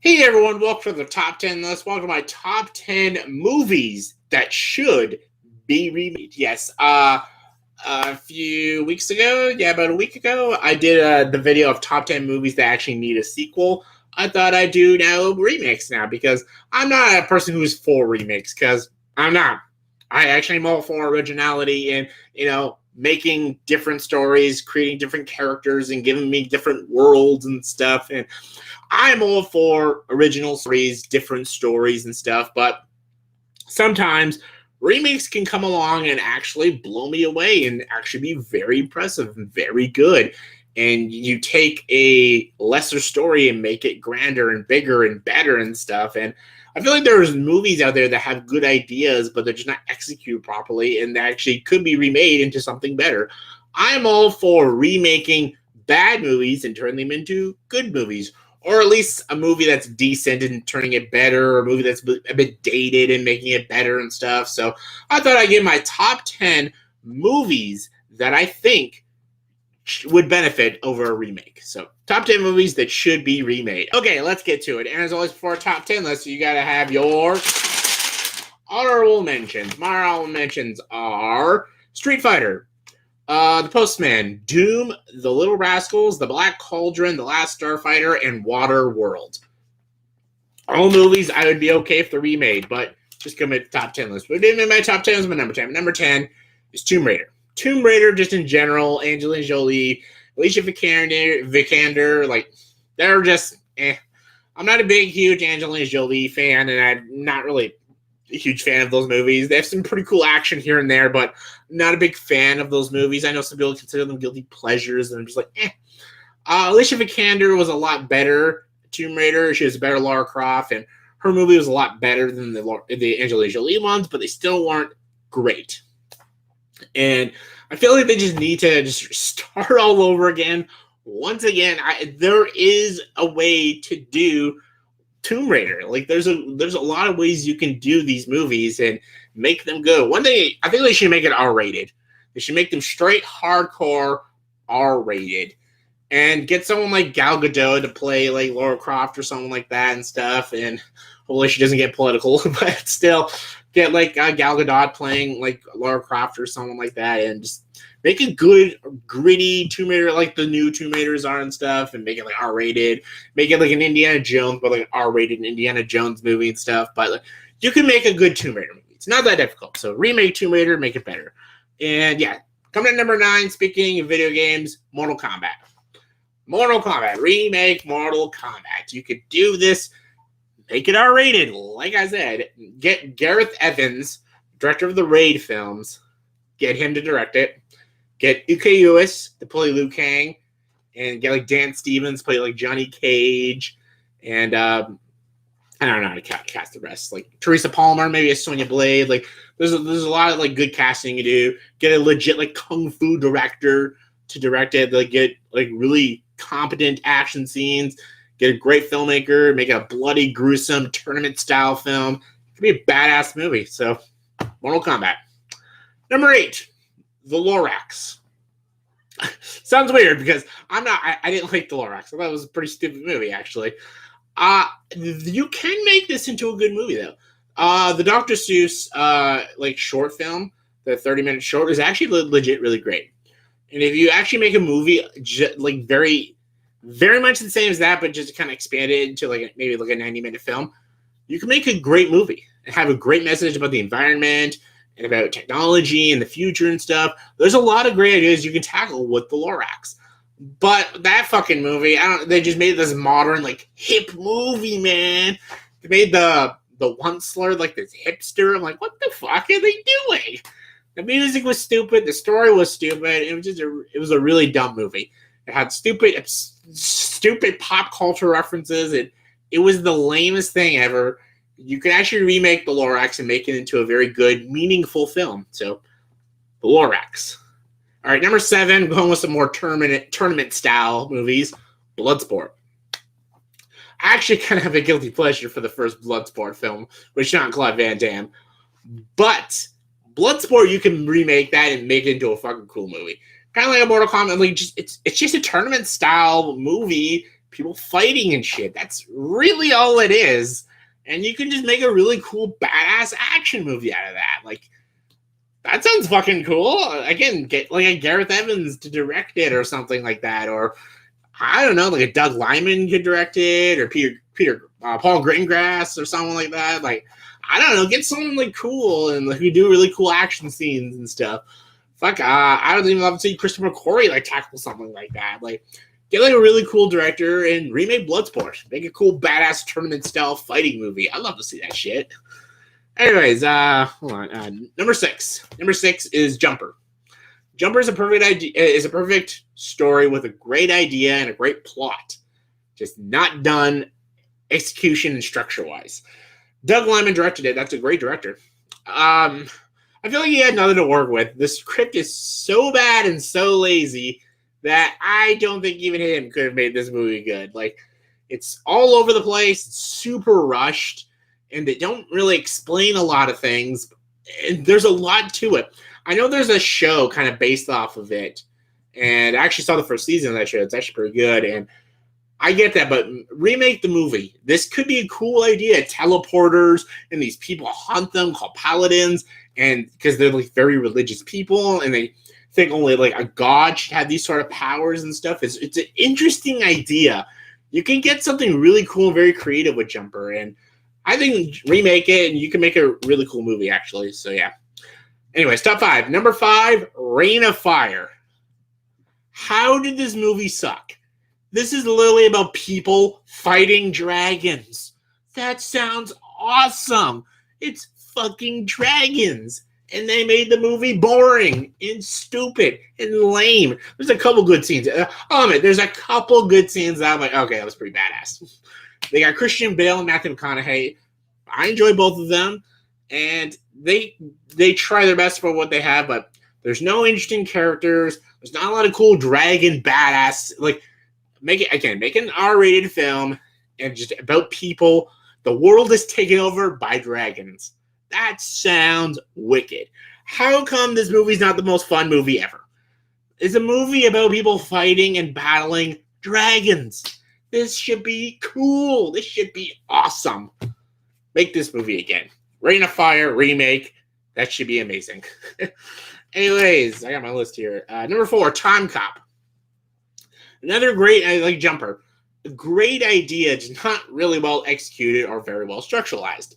Hey everyone, welcome to the top 10 list. Welcome to my top 10 movies that should be remade. Yes, a few weeks ago, about a week ago, I did the video of top 10 movies that actually need a sequel. I thought I'd do now remakes now because I'm not a person who's for remakes because I'm not. I actually am all for originality and, making different stories, creating different characters and giving me different worlds and stuff. And I'm all for original stories, different stories and stuff, but sometimes remakes can come along and actually blow me away and actually be very impressive and very good. And you take a lesser story and make it grander and bigger and better and stuff. And I feel like there's movies out there that have good ideas, but they're just not executed properly and that actually could be remade into something better. I'm all for remaking bad movies and turning them into good movies, or at least a movie that's decent and turning it better, or a movie that's a bit dated and making it better and stuff. So I thought I'd give my top 10 movies that I think would benefit over a remake. So top 10 movies that should be remade. Okay, let's get to it. And as always, for a top 10 list, you gotta have your honorable mentions. My honorable mentions are Street Fighter, The Postman, Doom, The Little Rascals, The Black Cauldron, The Last Starfighter, and Waterworld. All movies I would be okay if they're remade, but just come at the top 10 list. But in my top 10 is my number 10. Number 10 is Tomb Raider. Tomb Raider, just in general, Angelina Jolie, Alicia Vikander, like, they're just, I'm not a big, huge Angelina Jolie fan, and I'm not really a huge fan of those movies. They have some pretty cool action here and there, but not a big fan of those movies. I know some people consider them guilty pleasures, and I'm just like, Alicia Vikander was a lot better Tomb Raider. She was a better Lara Croft, and her movie was a lot better than the Angelina Jolie ones, but they still weren't great. And I feel like they just need to just start all over again. Once again, there is a way to do Tomb Raider. Like there's a lot of ways you can do these movies and make them good. One thing, I think they should make it R-rated. They should make them straight hardcore R-rated. And get someone like Gal Gadot to play like Lara Croft or something like that and stuff. And hopefully she doesn't get political, but still get like Gal Gadot playing like Lara Croft or someone like that, and just make a good, gritty Tomb Raider like the new Tomb Raiders are and stuff, and make it like R-rated. Make it like an Indiana Jones, but like an R-rated Indiana Jones movie and stuff. But like, you can make a good Tomb Raider movie. It's not that difficult. So remake Tomb Raider, make it better. And yeah, coming at number 9, speaking of video games, Mortal Kombat. Mortal Kombat. Remake Mortal Kombat. You could do this. Make it R-rated. Like I said, get Gareth Evans, director of the Raid films, get him to direct it. Get Ike Uwais to play Liu Kang, and get like Dan Stevens play like Johnny Cage, and I don't know how to cast the rest. Like Teresa Palmer, maybe as Sonya Blade. Like there's a lot of like good casting you do. Get a legit like kung fu director to direct it. Like get like really competent action scenes. Get a great filmmaker. Make it a bloody, gruesome tournament style film. It could be a badass movie. So Mortal Kombat. Number 8. The Lorax. Sounds weird because I didn't like The Lorax. I thought it was a pretty stupid movie, actually. You can make this into a good movie, though. The Dr. Seuss like short film, the 30-minute short, is actually legit really great. And if you actually make a movie like very, very much the same as that, but just kind of expand it into like maybe like a 90-minute film, you can make a great movie and have a great message about the environment and about technology and the future and stuff. There's a lot of great ideas you can tackle with the Lorax. But that fucking movie, they just made this modern, like, hip movie, man. They made the one slur like this hipster. I'm like, what the fuck are they doing? The music was stupid. The story was stupid. It was a really dumb movie. It had stupid pop culture references. It was the lamest thing ever. You can actually remake the Lorax and make it into a very good, meaningful film. So, the Lorax. All right, number 7, going with some more tournament-style movies, Bloodsport. I actually kind of have a guilty pleasure for the first Bloodsport film with Jean-Claude Van Damme. But Bloodsport, you can remake that and make it into a fucking cool movie. Kind of like a Mortal Kombat. Like it's just a tournament-style movie. people fighting and shit. That's really all it is. And you can just make a really cool, badass action movie out of that. Like, that sounds fucking cool. Again, get like a Gareth Evans to direct it or something like that. Or, I don't know, like a Doug Liman could direct it, or Paul Greengrass or someone like that. Like, I don't know, get someone like cool and like, who do really cool action scenes and stuff. Fuck, I would even love to see Christopher McQuarrie like tackle something like that. Like, get like a really cool director and remake Bloodsport. Make a cool badass tournament style fighting movie. I'd love to see that shit. Anyways, hold on. Number 6. Number 6 is Jumper. Jumper is a perfect idea. Is a perfect story with a great idea and a great plot, just not done execution and structure wise. Doug Liman directed it. That's a great director. I feel like he had nothing to work with. The script is so bad and so lazy that I don't think even him could have made this movie good. Like, it's all over the place. It's super rushed, and they don't really explain a lot of things. And there's a lot to it. I know there's a show kind of based off of it, and I actually saw the first season of that show. It's actually pretty good, and I get that, but remake the movie. This could be a cool idea. Teleporters, and these people hunt them called paladins, and because they're like very religious people, and they think only like a god should have these sort of powers and stuff. It's an interesting idea. You can get something really cool and very creative with Jumper, and I think remake it, and you can make a really cool movie, actually. So, yeah. Anyways, top 5. Number 5, Reign of Fire. How did this movie suck? This is literally about people fighting dragons. That sounds awesome. It's fucking dragons. And they made the movie boring and stupid and lame. There's a couple good scenes. There's a couple good scenes that I'm like, okay, that was pretty badass. They got Christian Bale and Matthew McConaughey. I enjoy both of them. And they try their best for what they have, but there's no interesting characters. There's not a lot of cool dragon badass. Like, make an R-rated film and just about people. The world is taken over by dragons. That sounds wicked. How come this movie's not the most fun movie ever? It's a movie about people fighting and battling dragons. This should be cool. This should be awesome. Make this movie again. Reign of Fire remake. That should be amazing. Anyways, I got my list here. Number 4, Timecop. Another great, like Jumper. A great idea, just not really well executed or very well structuralized.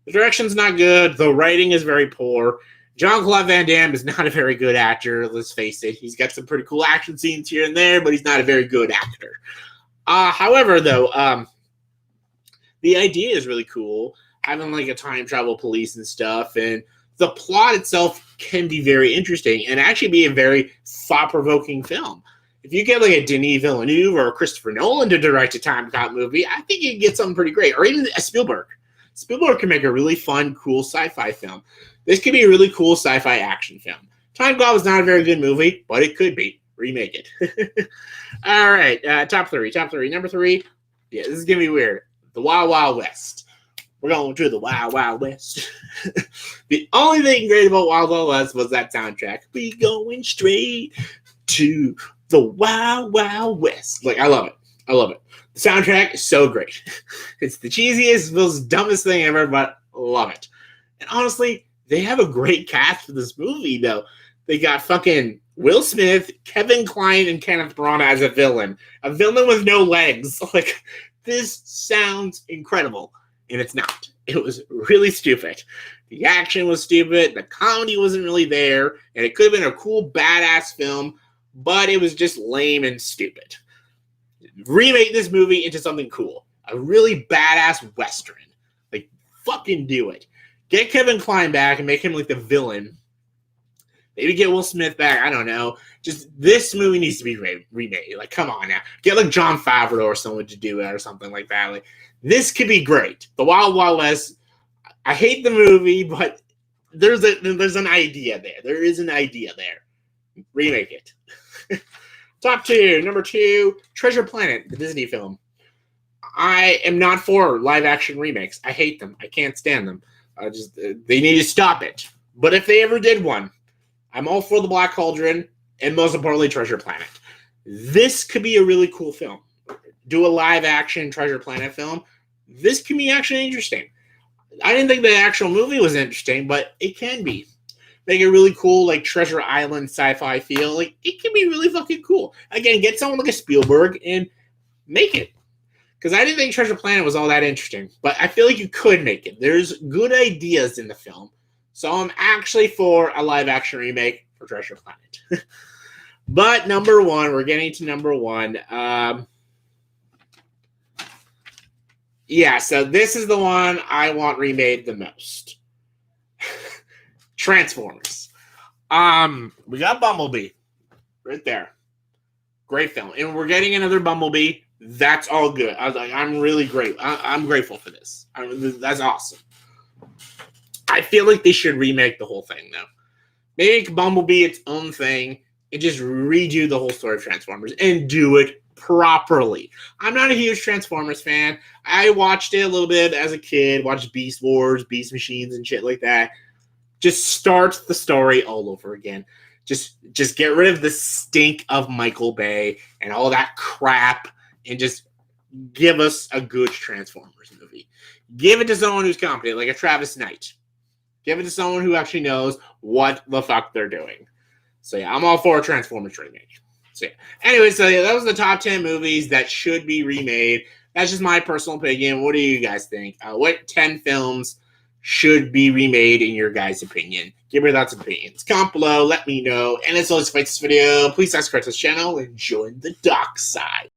The direction's not good. The writing is very poor. Jean-Claude Van Damme is not a very good actor, let's face it. He's got some pretty cool action scenes here and there, but he's not a very good actor. However, though, the idea is really cool. Having like a time travel police and stuff, and the plot itself can be very interesting and actually be a very thought-provoking film. If you get like a Denis Villeneuve or a Christopher Nolan to direct a Timecop movie, I think you can get something pretty great. Or even a Spielberg. Spielberg can make a really fun, cool sci-fi film. This could be a really cool sci-fi action film. Timecop is not a very good movie, but it could be. Remake it. All right, top 3. Number 3, yeah, this is going to be weird. The Wild Wild West. We're going to the Wild Wild West. The only thing great about Wild Wild West was that soundtrack. We going straight to the Wild Wild West. Like, I love it. The soundtrack is so great. It's the cheesiest, most dumbest thing ever, but love it. And honestly, they have a great cast for this movie, though. They got fucking Will Smith, Kevin Kline, and Kenneth Branagh as a villain. A villain with no legs. Like, this sounds incredible. And it's not. It was really stupid. The action was stupid. The comedy wasn't really there. And it could have been a cool, badass film, but it was just lame and stupid. Remake this movie into something cool. A really badass Western. Like, fucking do it. Get Kevin Kline back and make him like the villain. Maybe get Will Smith back. I don't know. Just this movie needs to be remade. Like, come on now. Get like Jon Favreau or someone to do it or something like that. Like, this could be great. The Wild Wild West. I hate the movie, but there's an idea there. There is an idea there. Remake it. Top 2. Number 2, Treasure Planet, the Disney film. I am not for live action remakes. I hate them. I can't stand them. They need to stop it. But if they ever did one, I'm all for the Black Cauldron and most importantly, Treasure Planet. This could be a really cool film. do a live action Treasure Planet film, this can be actually interesting. I didn't think the actual movie was interesting, but it can be. Make a really cool, like, Treasure Island sci-fi feel. Like, it can be really fucking cool. Again, get someone like a Spielberg and make it. Because I didn't think Treasure Planet was all that interesting. But I feel like you could make it. There's good ideas in the film. So I'm actually for a live-action remake for Treasure Planet. But number one, we're getting to number one. Yeah, so this is the one I want remade the most. Transformers. We got Bumblebee right there. Great film. And we're getting another Bumblebee. That's all good. I was like, I'm really great. I'm grateful for this. That's awesome. I feel like they should remake the whole thing, though. Make Bumblebee its own thing and just redo the whole story of Transformers and do it properly. I'm not a huge Transformers fan. I watched it a little bit as a kid, watched Beast Wars, Beast Machines, and shit like that. Just start the story all over again. Just get rid of the stink of Michael Bay and all that crap and just give us a good Transformers movie. Give it to someone who's competent, like a Travis Knight. Give it to someone who actually knows what the fuck they're doing. So yeah, I'm all for a Transformers remake. So yeah. Anyway, so yeah, that was the top 10 movies that should be remade. That's just my personal opinion. What do you guys think? What 10 films should be remade in your guys' opinion? Give me thoughts and opinions. Comment below, let me know. And as always, if you like this video, please subscribe to this channel and join the dark side.